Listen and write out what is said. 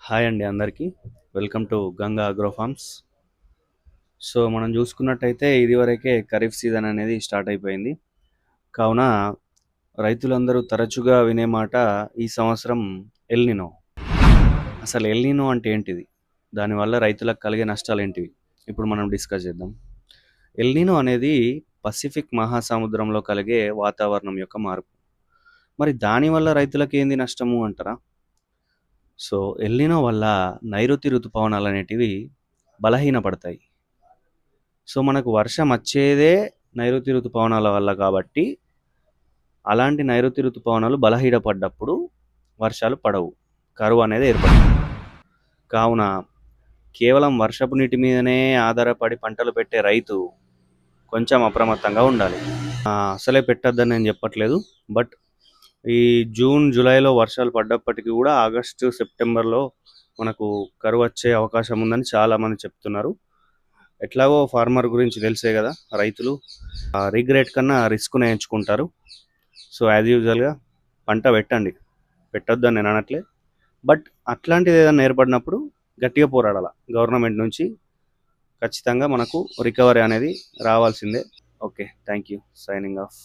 Hi అండి అందరికీ. Welcome to Ganga agro farms. So మనం చూసుకున్నట్టయితే ఇదివరకే ఖరీఫ్ సీజన్ అనేది స్టార్ట్ అయిపోయింది. కావున రైతులందరూ తరచుగా వినే మాట ఈ సంవత్సరం ఎల్నినో. అసలు ఎల్నినో అంటే ఏంటిది? దానివల్ల రైతులకు కలిగే నష్టాలు ఏంటివి? ఇప్పుడు మనం డిస్కస్ చేద్దాం. ఎల్నినో అనేది పసిఫిక్ మహాసముద్రంలో కలిగే వాతావరణం యొక్క మార్పు. మరి దానివల్ల రైతులకు ఏంది నష్టము అంటారా? సో ఎల్నినో వల్ల నైరుతి ఋతుపవనాలు అనేటివి బలహీనపడతాయి. సో మనకు వర్షం వచ్చేదే నైరుతి ఋతుపవనాల వల్ల కాబట్టి అలాంటి నైరుతి ఋతుపవనాలు బలహీనపడ్డప్పుడు వర్షాలు పడవు, కరువు అనేది ఏర్పడుతుంది. కావున కేవలం వర్షపు నీటి మీదనే ఆధారపడి పంటలు పెట్టే రైతు కొంచెం అప్రమత్తంగా ఉండాలి. అసలే పెట్టద్దని నేను చెప్పట్లేదు, బట్ ఈ జూన్ జూలైలో వర్షాలు పడ్డప్పటికీ కూడా ఆగస్టు సెప్టెంబర్లో మనకు కరువు వచ్చే అవకాశం ఉందని చాలామంది చెప్తున్నారు. ఎట్లాగో ఫార్మర్ గురించి తెలిసే కదా, రైతులు రిగ్రెట్ కన్నా రిస్క్నే ఎంచుకుంటారు. సో యాజ్ యూజువల్గా పంట పెట్టండి, పెట్టొద్దని నేను అనట్లే, బట్ అట్లాంటిది ఏదైనా ఏర్పడినప్పుడు గట్టిగా పోరాడాలి. గవర్నమెంట్ నుంచి ఖచ్చితంగా మనకు రికవరీ అనేది రావాల్సిందే. Okay, thank you. Signing off.